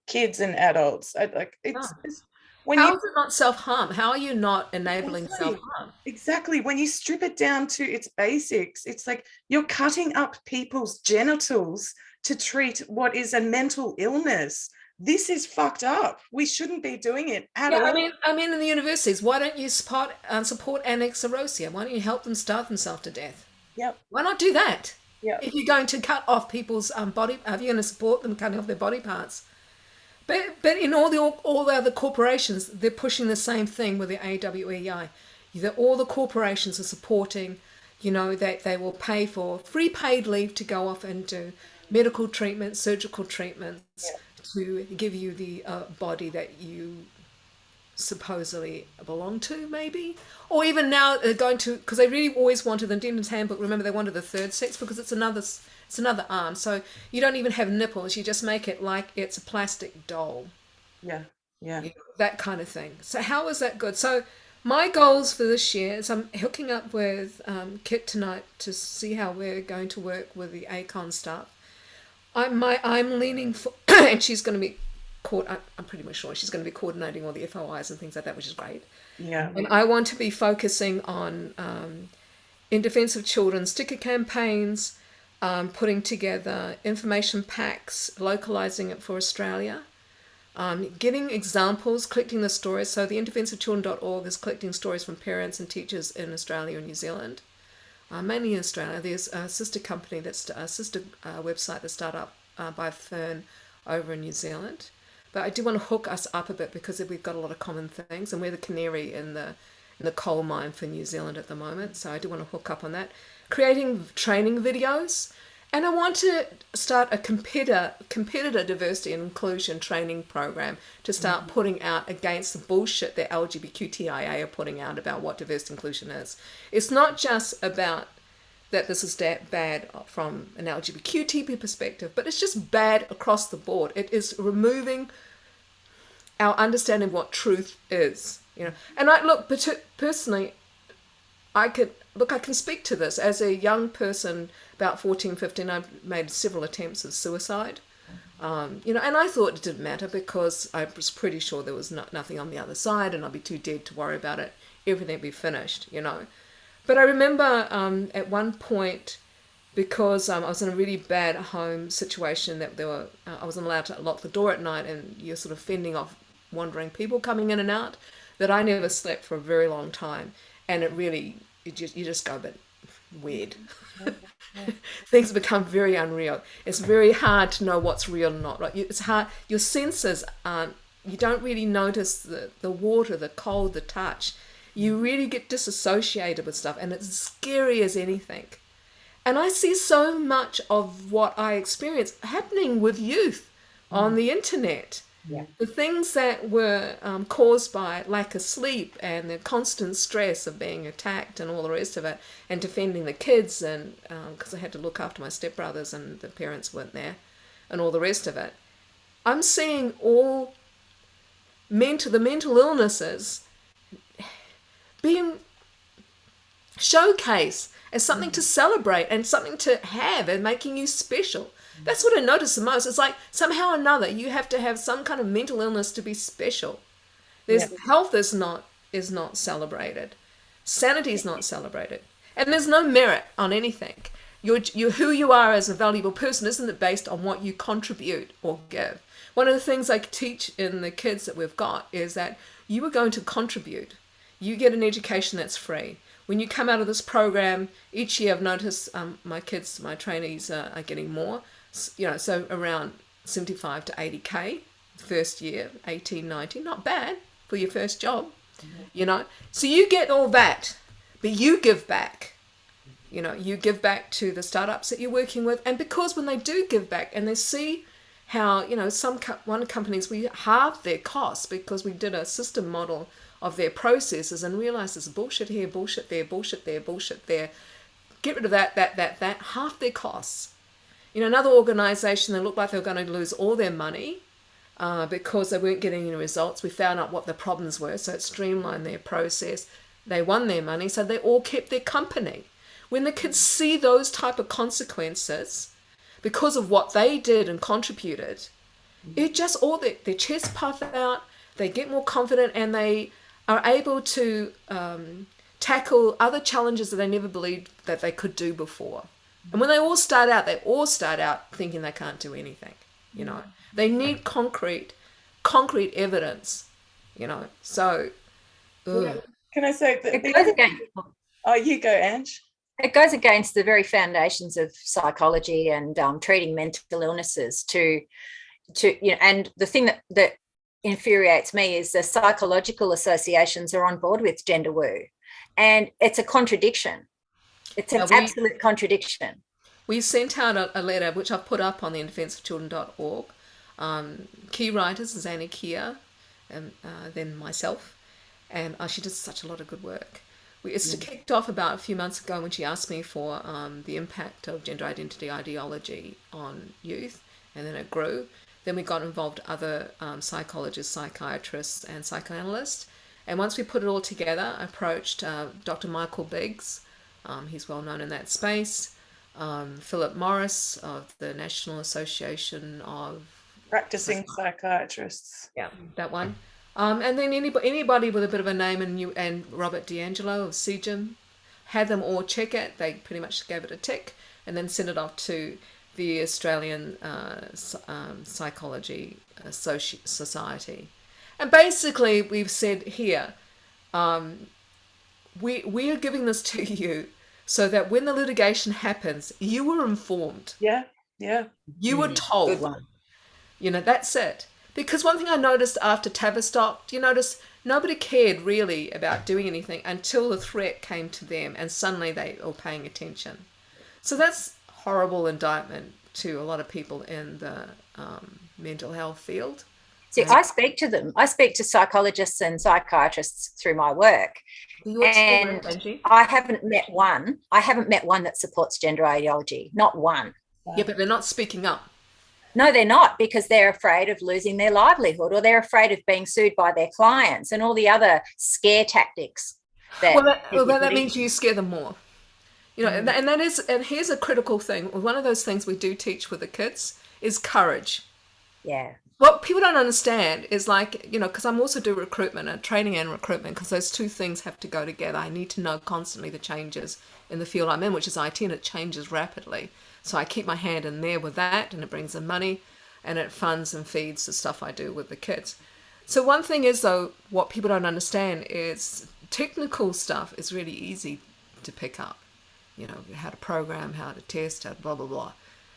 kids and adults. How is it not self-harm? How are you not enabling self-harm? Exactly. When you strip it down to its basics, it's like you're cutting up people's genitals to treat what is a mental illness. This is fucked up. We shouldn't be doing it at all. I mean, in the universities, why don't you support anorexia? Why don't you help them starve themselves to death? Yep. Why not do that? Yep. If you're going to cut off people's body, if you're going to support them cutting off their body parts. But in all the other corporations, they're pushing the same thing with the AWEI. All the corporations are supporting, that they will pay for free paid leave to go off and do medical treatments, surgical treatments, to give you the body that you supposedly belong to, maybe. Or even now they're going to, because they really always wanted the Denton's Handbook, remember they wanted the third sex because it's another arm. So you don't even have nipples, you just make it like it's a plastic doll. Yeah. That kind of thing. So how is that good? So my goals for this year is I'm hooking up with Kit tonight to see how we're going to work with the ACON stuff. I'm leaning for, and she's going to be, I'm pretty much sure she's going to be coordinating all the FOIs and things like that, which is great. Yeah. And I want to be focusing on, in defense of children, sticker campaigns, putting together information packs, localizing it for Australia, getting examples, collecting the stories. So the indefenseofchildren.org is collecting stories from parents and teachers in Australia and New Zealand. Mainly in Australia. There's a sister company, website that's started up by Fern over in New Zealand. But I do want to hook us up a bit because we've got a lot of common things, and we're the canary in in the coal mine for New Zealand at the moment, so I do want to hook up on that. Creating training videos, and I want to start a competitor diversity and inclusion training program to start putting out against the bullshit that LGBTQIA are putting out about what diversity inclusion is. It's not just about that this is bad from an LGBTQ perspective, but it's just bad across the board. It is removing our understanding of what truth is, you know. And I look, personally, I can speak to this. As a young person, about 14, 15, I've made several attempts of suicide. You know, and I thought it didn't matter because I was pretty sure there was nothing on the other side and I'd be too dead to worry about it. Everything would be finished, you know. But I remember at one point, because I was in a really bad home situation that I wasn't allowed to lock the door at night, and you're sort of fending off wandering people coming in and out, that I never slept for a very long time. And you just go a bit weird. Things become very unreal. It's very hard to know what's real and not. Right? It's hard. Your senses aren't. You don't really notice the water, the cold, the touch. You really get disassociated with stuff, and it's scary as anything. And I see so much of what I experience happening with youth on the internet. Yeah. The things that were caused by lack of sleep and the constant stress of being attacked and all the rest of it, and defending the kids, and because I had to look after my stepbrothers and the parents weren't there, and all the rest of it. I'm seeing all the mental illnesses being showcased as something to celebrate and something to have and making you special. That's what I notice the most. It's like somehow or another you have to have some kind of mental illness to be special. Health is not celebrated. Sanity is not celebrated. And there's no merit on anything. Who you are as a valuable person isn't based on what you contribute or give. One of the things I teach in the kids that we've got is that you are going to contribute. You get an education that's free. When you come out of this program, each year I've noticed my trainees are getting more. You know, so around 75 to 80K first year, 18, 19, not bad for your first job, you know. So you get all that, but you give back. You know, you give back to the startups that you're working with, and because when they do give back and they see how, you know, one companies, we halved their costs because we did a system model of their processes and realized there's bullshit here, bullshit there, bullshit there, bullshit there. Get rid of that, half their costs. You know, another organization, they looked like they were going to lose all their money because they weren't getting any results. We found out what the problems were, so it streamlined their process. They won their money, so they all kept their company. When the kids see those type of consequences because of what they did and contributed, it just all their chest puff out, they get more confident, and they are able to tackle other challenges that they never believed that they could do before. And when they all start out thinking they can't do anything, you know. They need concrete evidence, you know. So, Can I say that? It goes against. Oh, you go, Ange. It goes against the very foundations of psychology and treating mental illnesses to you know. And the thing that infuriates me is the psychological associations are on board with gender woo, and it's a contradiction. It's an absolute contradiction. We sent out a letter, which I've put up on the indefenseofchildren.org. Key writers is Annie Kia, and then myself, and she does such a lot of good work. It's kicked off about a few months ago when she asked me for the impact of gender identity ideology on youth, and then it grew. Then we got involved other psychologists, psychiatrists, and psychoanalysts. And once we put it all together, I approached Dr. Michael Biggs. He's well known in that space. Philip Morris of the National Association of Practicing Psychiatrists. Yeah, that one. And then anybody with a bit of a name, and Robert D'Angelo of CGIM, had them all check it. They pretty much gave it a tick, and then sent it off to the Australian Psychology Society. And basically, we've said here, we are giving this to you so that when the litigation happens, you were informed. Yeah. You were told. Good one. You know, that's it. Because one thing I noticed after Tavistock, you notice nobody cared really about doing anything until the threat came to them, and suddenly they were paying attention. So that's horrible indictment to a lot of people in the mental health field. See, I speak to them. I speak to psychologists and psychiatrists through my work. And I haven't met one. I haven't met one that supports gender ideology. Not one. Yeah, but they're not speaking up. No, they're not, because they're afraid of losing their livelihood, or they're afraid of being sued by their clients, and all the other scare tactics. That means you scare them more. You know, and here's a critical thing. One of those things we do teach with the kids is courage. Yeah. What people don't understand is, like, you know, because I'm also do recruitment and training and recruitment, because those two things have to go together. I need to know constantly the changes in the field I'm in, which is IT, and it changes rapidly. So I keep my hand in there with that, and it brings in money, and it funds and feeds the stuff I do with the kids. So one thing is, though, what people don't understand is technical stuff is really easy to pick up. You know, how to program, how to test, how to blah, blah, blah.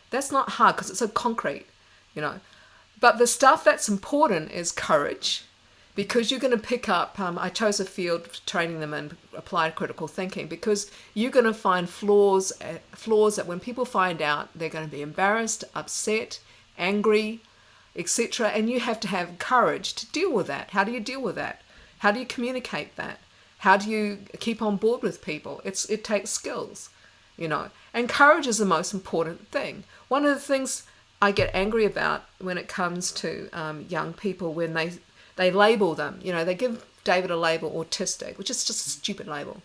That's not hard because it's so concrete, you know. But the stuff that's important is courage, because you're going to pick up, I chose a field for training them in applied critical thinking, because you're going to find flaws that when people find out, they're going to be embarrassed, upset, angry, etc. And you have to have courage to deal with that. How do you deal with that? How do you communicate that? How do you keep on board with people? It takes skills, you know. And courage is the most important thing. One of the things I get angry about when it comes to young people, when they label them, you know, they give David a label, autistic, which is just a stupid label.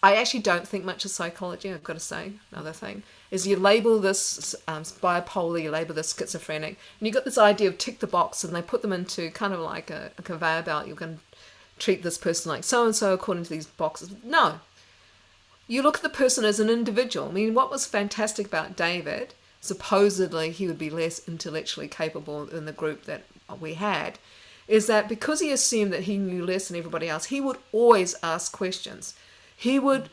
I actually don't think much of psychology, I've got to say. Another thing is, you label this bipolar, you label this schizophrenic, and you've got this idea of tick the box, and they put them into kind of like a conveyor belt. You're going to treat this person like so-and-so according to these boxes. No. You look at the person as an individual. I mean, what was fantastic about David, supposedly he would be less intellectually capable than the group that we had, is that because he assumed that he knew less than everybody else, he would always ask questions. He was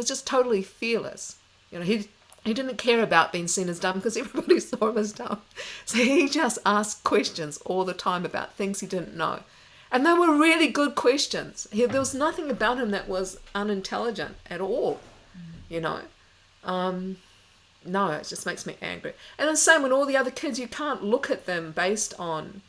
just totally fearless. You know, he didn't care about being seen as dumb, because everybody saw him as dumb. So he just asked questions all the time about things he didn't know. And they were really good questions. There was nothing about him that was unintelligent at all, you know. No, it just makes me angry. And the same with all the other kids. You can't look at them based on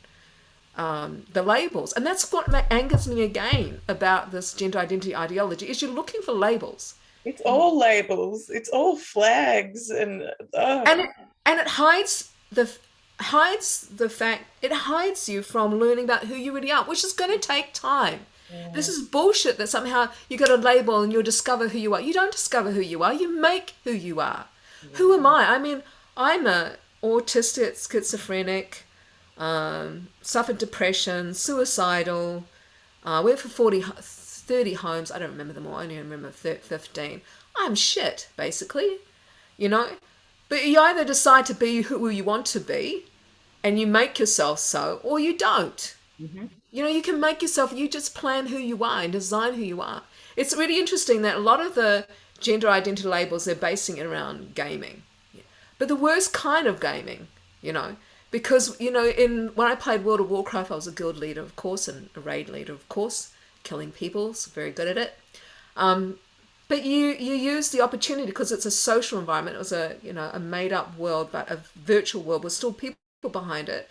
the labels. And that's what angers me again about this gender identity ideology, is you're looking for labels. It's all labels. It's all flags. And it hides the fact, it hides you from learning about who you really are, which is going to take time. Yeah. This is bullshit that somehow you got a label and you'll discover who you are. You don't discover who you are. You make who you are. Yeah. Who am I? I mean, I'm a autistic, schizophrenic, suffered depression, suicidal, went for 30 homes. I don't remember them all. I only remember 15. I'm shit, basically, you know. But you either decide to be who you want to be, and you make yourself so, or you don't. Mm-hmm. You know, you can make yourself, you just plan who you are and design who you are. It's really interesting that a lot of the gender identity labels, they're basing it around gaming. Yeah. But the worst kind of gaming, you know, because, you know, when I played World of Warcraft, I was a guild leader, of course, and a raid leader, of course, killing people, so very good at it. But you use the opportunity, because it's a social environment. It was a made up world, but a virtual world with still people behind it.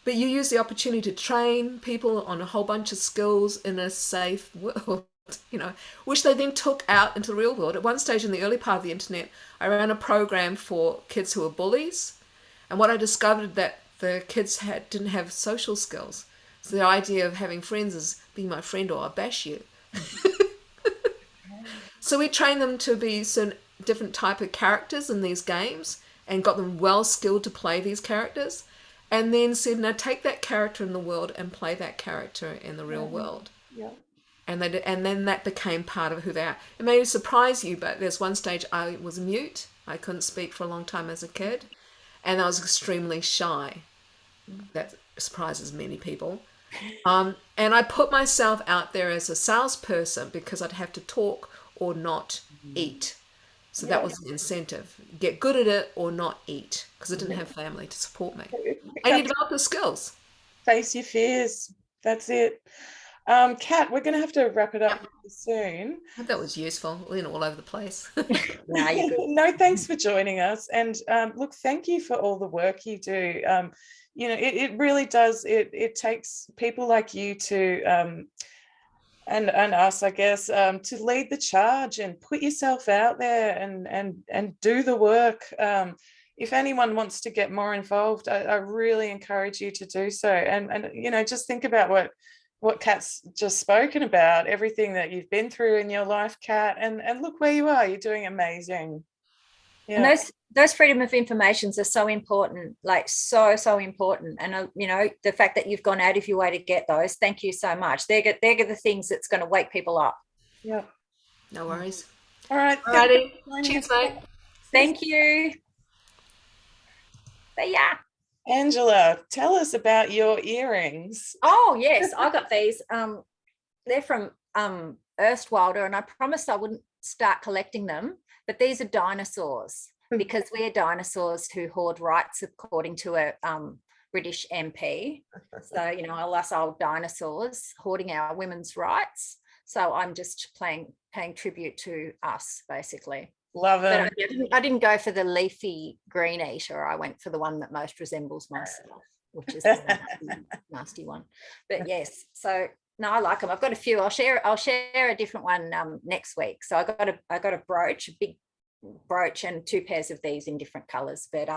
But you use the opportunity to train people on a whole bunch of skills in a safe world, you know, which they then took out into the real world. At one stage in the early part of the internet, I ran a program for kids who were bullies. And what I discovered that the kids didn't have social skills. So the idea of having friends is, be my friend or I'll bash you. So we trained them to be certain different type of characters in these games, and got them well skilled to play these characters, and then said, now take that character in the world and play that character in the real world. Yeah. And then that became part of who they are. It may surprise you, but there's one stage I was mute. I couldn't speak for a long time as a kid, and I was extremely shy. That surprises many people. And I put myself out there as a salesperson, because I'd have to talk or not eat. So that was an incentive. Get good at it or not eat, because I didn't have family to support me. And you develop the skills. Face your fears. That's it. Kat, we're going to have to wrap it up soon. I hope that was useful. We're all over the place. No, you're good. No, thanks for joining us. And look, thank you for all the work you do. You know, it really does. It takes people like you to and us, I guess, to lead the charge and put yourself out there and do the work. If anyone wants to get more involved, I really encourage you to do so. And you know, just think about what Kat's just spoken about, everything that you've been through in your life, Kat, and look where you are. You're doing amazing. Yeah. And those freedom of informations are so important, like so important. And you know, the fact that you've gone out of your way to get those, thank you so much. They're the things that's going to wake people up. Yeah. No worries. All right. Alrighty. Cheers, mate. Thank you. But yeah. Angela, tell us about your earrings. Oh yes, I got these. They're from Erstwilder, and I promised I wouldn't start collecting them. But these are dinosaurs, because we're dinosaurs who hoard rights, according to a British MP. So, you know, us old dinosaurs hoarding our women's rights. So I'm just paying tribute to us, basically. Love it. But I didn't go for the leafy green eater. I went for the one that most resembles myself, which is the nasty one. But yes, so no, I like them. I've got a few. I'll share a different one next week. So I got a brooch, a big brooch, and 2 pairs of these in different colors. But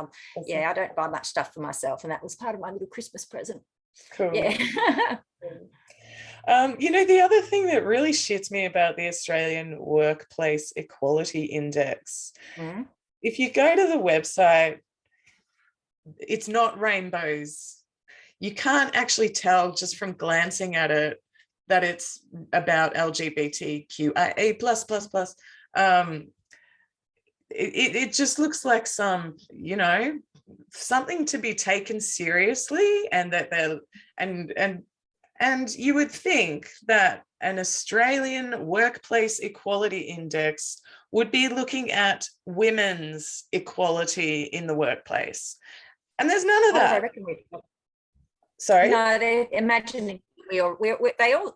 yeah, I don't buy much stuff for myself, and that was part of my little Christmas present. Cool. Yeah. You know, the other thing that really shits me about the Australian Workplace Equality Index, if you go to the website, it's not rainbows. You can't actually tell just from glancing at it that it's about LGBTQIA plus. It just looks like some, you know, something to be taken seriously, and that they're and you would think that an Australian Workplace Equality Index would be looking at women's equality in the workplace, and there's none of that. Sorry. No, they're imagining they all,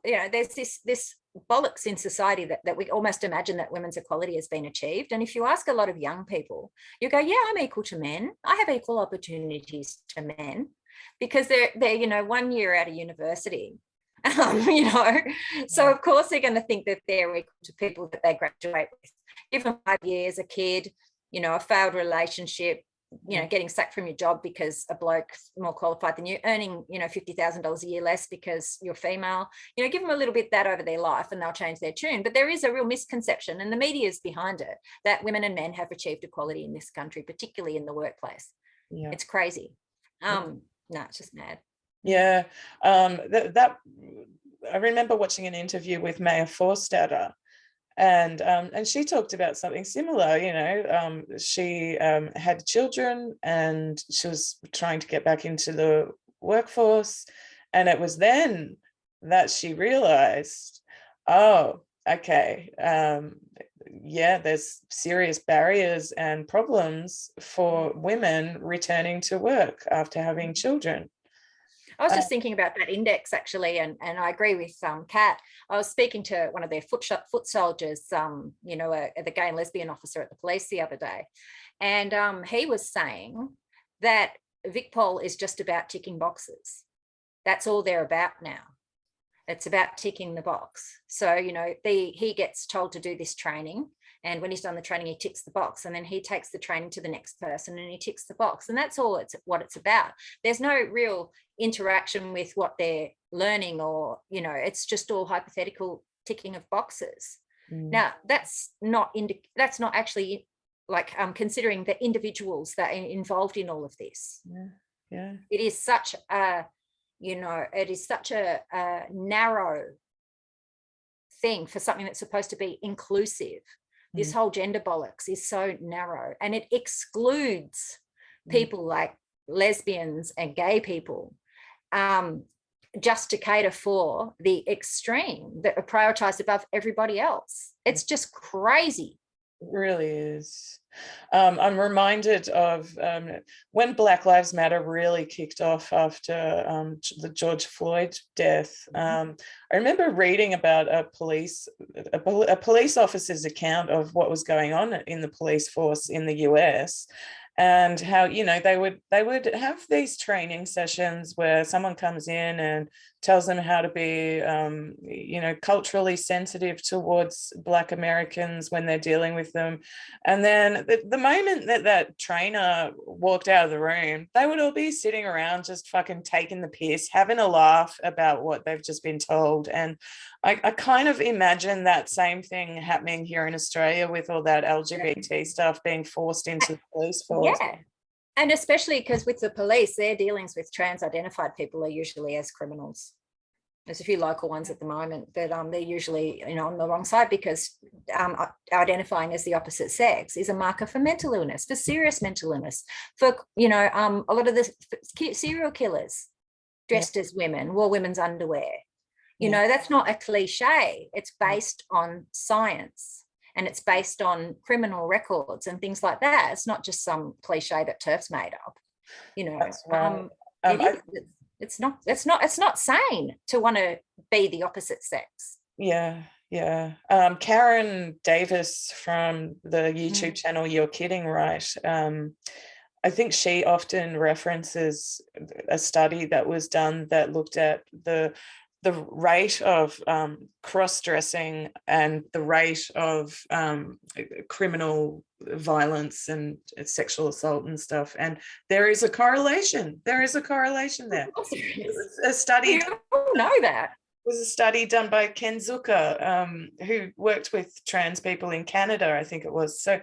you know, there's this bollocks in society that we almost imagine that women's equality has been achieved. And if you ask a lot of young people, you go, yeah, I'm equal to men. I have equal opportunities to men, because they're you know, 1 year out of university, you know, so of course they're going to think that they're equal to people that they graduate with. Give them 5 years, a kid, you know, a failed relationship, you know, getting sacked from your job because a bloke's more qualified than you, earning, you know, $50,000 a year less because you're female. You know, give them a little bit that over their life and they'll change their tune. But there is a real misconception, and the media is behind it, that women and men have achieved equality in this country, particularly in the workplace. Yeah. It's crazy. No, it's just mad. Yeah. That I remember watching an interview with Maya Forstater, and she talked about something similar. You know, she had children and she was trying to get back into the workforce, and it was then that she realized, oh, okay, yeah, there's serious barriers and problems for women returning to work after having children. I was just thinking about that index, actually, and I agree with Kath. I was speaking to one of their foot soldiers, you know, the gay and lesbian officer at the police the other day, and he was saying that VicPol is just about ticking boxes. That's all they're about now. It's about ticking the box. So, you know, he gets told to do this training, and when he's done the training, he ticks the box, and then he takes the training to the next person and he ticks the box, and that's all what it's about. There's no real interaction with what they're learning, or, you know, it's just all hypothetical ticking of boxes. Now, that's not actually like considering the individuals that are involved in all of this. Yeah. It is such a, you know, it is such a narrow thing for something that's supposed to be inclusive. This whole gender bollocks is so narrow, and it excludes people like lesbians and gay people, just to cater for the extreme that are prioritized above everybody else. It's just crazy. It really is. I'm reminded of when Black Lives Matter really kicked off after the George Floyd death. I remember reading about a police officer's account of what was going on in the police force in the US, and how, you know, they would have these training sessions where someone comes in and tells them how to be, you know, culturally sensitive towards Black Americans when they're dealing with them. And then the moment that trainer walked out of the room, they would all be sitting around just fucking taking the piss, having a laugh about what they've just been told. And I kind of imagine that same thing happening here in Australia with all that LGBT stuff being forced into the police force. Yeah. And especially because with the police, their dealings with trans-identified people are usually as criminals. There's a few local ones at the moment, but they're usually, you know, on the wrong side, because identifying as the opposite sex is a marker for mental illness, for serious mental illness, for, you know, a lot of the serial killers dressed as women wore women's underwear. You know, that's not a cliche. It's based on science, and it's based on criminal records and things like that. It's not just some cliche that TERF's made up. You know, right. It's not sane to want to be the opposite sex. Yeah. Karen Davis from the YouTube channel You're Kidding, Right? I think she often references a study that was done that looked at the rate of cross-dressing and the rate of criminal violence and sexual assault and stuff. And there is a correlation. There is a correlation there. A study. You all know that. It was a study done by Ken Zucker, who worked with trans people in Canada, I think it was. So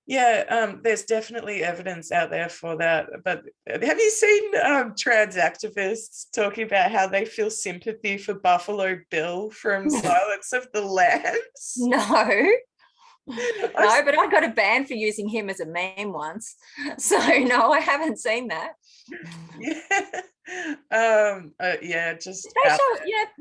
yeah, there's definitely evidence out there for that. But have you seen trans activists talking about how they feel sympathy for Buffalo Bill from Silence of the Lambs? No, but I got a ban for using him as a meme once. So no, I haven't seen that. Just but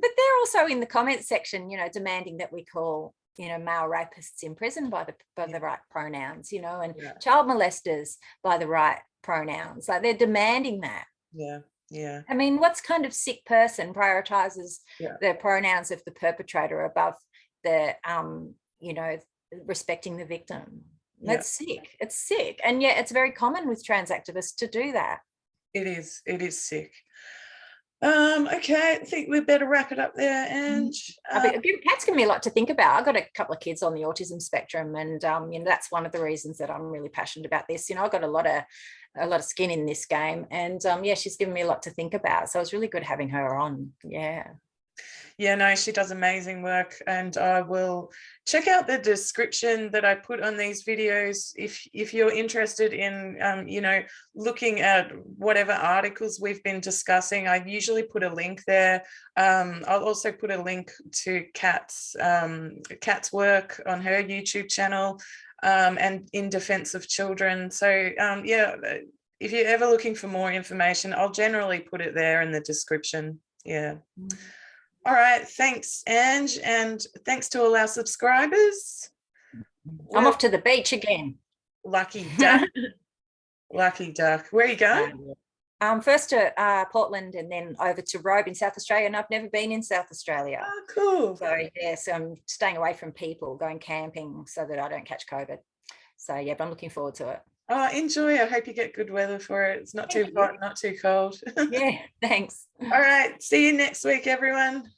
they're also in the comment section, you know, demanding that we call, you know, male rapists in prison by the right pronouns, you know, and child molesters by the right pronouns. Like, they're demanding that. Yeah. I mean, what's kind of sick person prioritizes the pronouns of the perpetrator above the, you know, respecting the victim? That's sick. It's sick. And yet it's very common with trans activists to do that. It is sick. Okay, I think we better wrap it up there, Ange. Kath's given me a lot to think about. I've got a couple of kids on the autism spectrum, and you know, that's one of the reasons that I'm really passionate about this. You know, I've got a lot of skin in this game, and she's given me a lot to think about. So it's really good having her on. Yeah, no, she does amazing work, and I will check out the description that I put on these videos if you're interested in, you know, looking at whatever articles we've been discussing. I usually put a link there. I'll also put a link to Kath's work on her YouTube channel, and In Defense of Children. So if you're ever looking for more information, I'll generally put it there in the description. All right, thanks, Ange, and thanks to all our subscribers. I'm off to the beach again. Lucky duck. Lucky duck. Where are you going? First to Portland, and then over to Robe in South Australia, and I've never been in South Australia. Oh, cool. So I'm staying away from people, going camping so that I don't catch COVID. So but I'm looking forward to it. Oh, enjoy. I hope you get good weather for it. It's not too hot, not too cold. Yeah, thanks. All right. See you next week, everyone.